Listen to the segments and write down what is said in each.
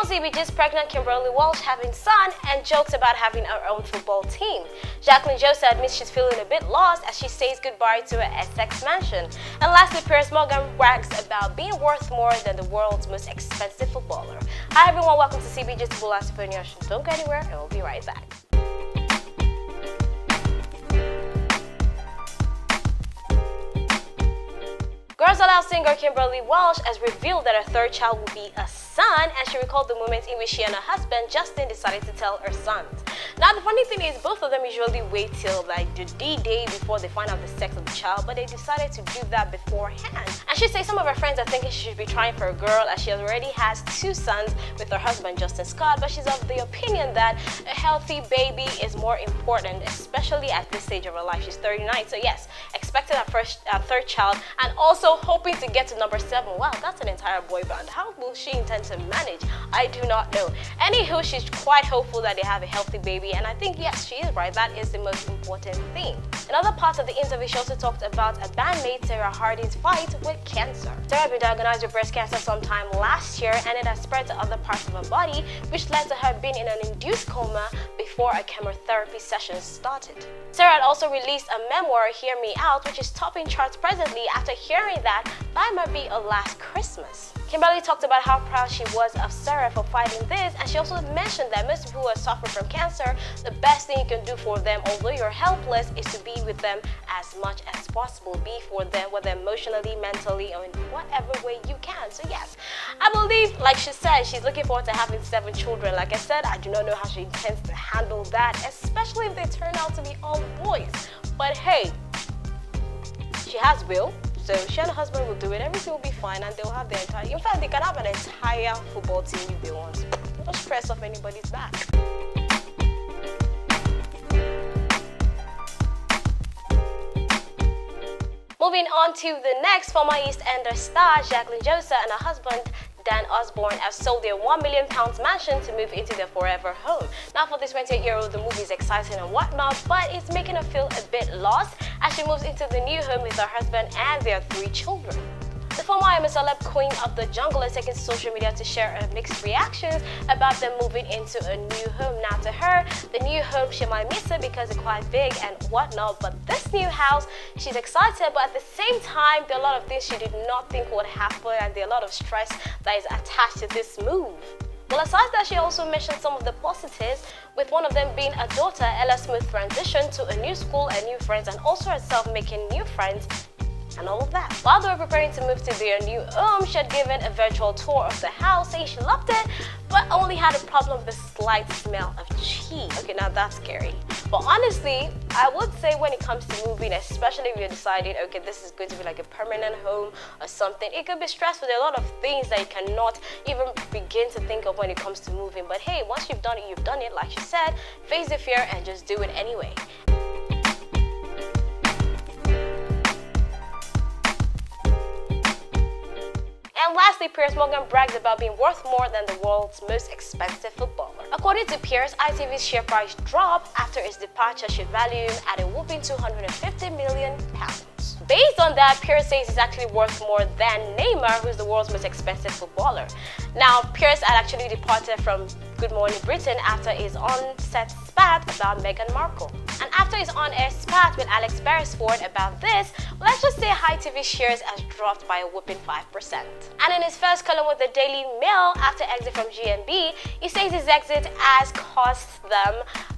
CBG's pregnant Kimberley Walsh having son and jokes about having her own football team. Jacqueline Jossa admits she's feeling a bit lost as she says goodbye to her Essex mansion. And lastly, Piers Morgan brags about being worth more than the world's most expensive footballer. Hi everyone, welcome to CBG's Full News. Don't go anywhere and we'll be right back. Girls Aloud singer Kimberley Walsh has revealed that her third child will be a son, and she recalled the moment in which she and her husband Justin decided to tell her sons. Now the funny thing is, both of them usually wait till like the D-Day before they find out the sex of the child, but they decided to do that beforehand. And she says some of her friends are thinking she should be trying for a girl as she already has 2 sons with her husband Justin Scott, but she's of the opinion that a healthy baby is more important, especially at this stage of her life. She's 39, so yes, expecting her third child and also hoping to get to number 7. Wow, that's an entire boy band. How will she intend to manage? I do not know. Anywho, she's quite hopeful that they have a healthy baby, and I think yes, she is right. That is the most important thing. In other parts of the interview, she also talked about a bandmate Sarah Harding's fight with cancer. Sarah had been diagnosed with breast cancer sometime last year, and it has spread to other parts of her body, which led to her being in an induced coma before a chemotherapy session started. Sarah had also released a memoir, Hear Me Out, which is topping charts presently after hearing that might be her last Christmas. Kimberley talked about how proud she was of Sarah for fighting this, and she also mentioned that most people who are suffering from cancer, the best thing you can do for them, although you're helpless, is to be with them as much as possible. Be for them, whether emotionally, mentally, or in whatever way you can. So yes, I believe, like she said, she's looking forward to having 7 children. Like I said, I do not know how she intends to handle that, especially if they turn out to be all boys. But hey, she has will. So she and her husband will do it, everything will be fine, and they'll have their entire, in fact they can have an entire football team if they want. Don't stress off anybody's back. Moving on to the next, former East Ender star Jacqueline Jossa and her husband Dan Osborne have sold their £1 million mansion to move into their forever home. Now for this 28-year-old, the move is exciting and whatnot, but it's making her feel a bit lost as she moves into the new home with her husband and their 3 children. The former I'm a Celeb queen of the jungle has taken to social media to share her mixed reactions about them moving into a new home. Now to her, the new home, she might miss it because it's quite big and whatnot, but this new house, she's excited, but at the same time, there are a lot of things she did not think would happen, and there are a lot of stress that is attached to this move. Well, aside that, she also mentioned some of the positives, with one of them being a daughter, Ella's smooth transition to a new school and new friends, and also herself making new friends and all of that. While they were preparing to move to their new home, she had given a virtual tour of the house, saying she loved it, but only had a problem with the slight smell of cheese. Okay, now that's scary. But honestly, I would say when it comes to moving, especially if you're deciding, okay, this is going to be like a permanent home or something, it could be stressful. There are a lot of things that you cannot even begin to think of when it comes to moving. But hey, once you've done it, you've done it. Like she said, face the fear and just do it anyway. And lastly, Piers Morgan brags about being worth more than the world's most expensive footballer. According to Piers, ITV's share price dropped after his departure should value him at a whopping £250 million. Based on that, Piers says he's actually worth more than Neymar, who's the world's most expensive footballer. Now, Piers had actually departed from Good Morning Britain after his on-set spat about Meghan Markle. And after his on-air spat with Alex Beresford about this, let's just say ITV shares has dropped by a whopping 5%. And in his first column with the Daily Mail after exit from GMB, he says his exit has cost them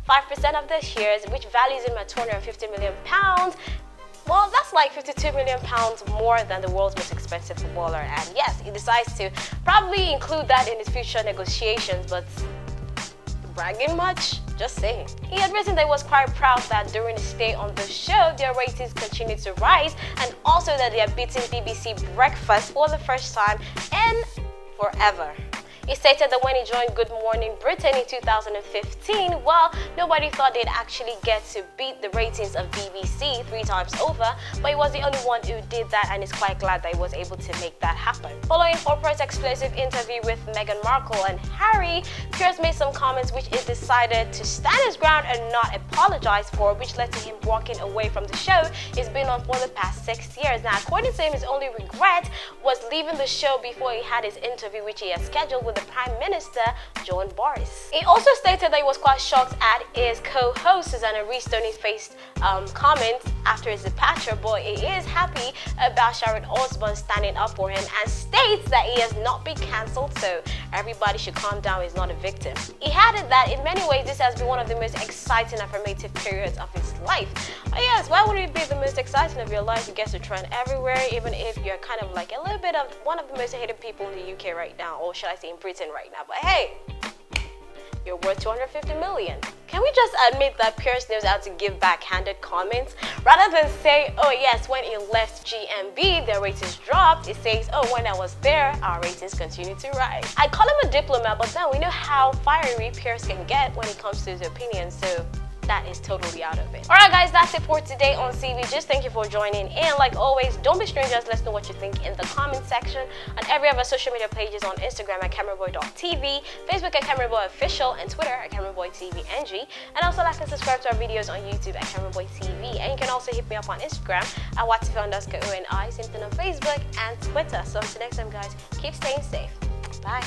5% of their shares, which values him at £250 million. Well, that's like £52 million more than the world's most expensive footballer. And yes, he decides to probably include that in his future negotiations, but bragging much? Just saying. He had written that he was quite proud that during his stay on the show, their ratings continued to rise, and also that they had beaten BBC Breakfast for the first time in forever. He stated that when he joined Good Morning Britain in 2015, well, nobody thought they'd actually get to beat the ratings of BBC 3 times over, but he was the only one who did that, and is quite glad that he was able to make that happen. Following Oprah's explosive interview with Meghan Markle and Harry, Piers made some comments which he decided to stand his ground and not apologize for, which led to him walking away from the show he's been on for the past 6 years. Now, according to him, his only regret was leaving the show before he had his interview, which he had scheduled with the Prime Minister, John Boris. He also stated that he was quite shocked at his co-host Susanna Reese-Tony's comments after his departure, but he is happy about Sharon Osbourne standing up for him and states that he has not been cancelled, so everybody should calm down. He's not a victim. He added that in many ways this has been one of the most exciting and formative periods of his life. But yes, why would it be the most exciting of your life? You get to trend everywhere, even if you're kind of like a little bit of one of the most hated people in the UK right now, or should I say in Britain right now. But hey, you're worth 250 million. Can we just admit that Piers knows how to give backhanded comments? Rather than say, oh yes, when he left GMB, their ratings dropped, it says, oh, when I was there, our ratings continued to rise. I call him a diplomat, but then we know how fiery Piers can get when it comes to his opinions, so that is totally out of it. Alright guys, that's it for today on CV. Just thank you for joining in. Like always, don't be strangers. Let's know what you think in the comment section. On every other social media pages on Instagram at cameraboy.tv, Facebook at cameraboyofficial, and Twitter at cameraboytvng. And also like and subscribe to our videos on YouTube at cameraboytv. And you can also hit me up on Instagram at watifa_ONI, same thing on Facebook and Twitter. So until next time guys, keep staying safe. Bye.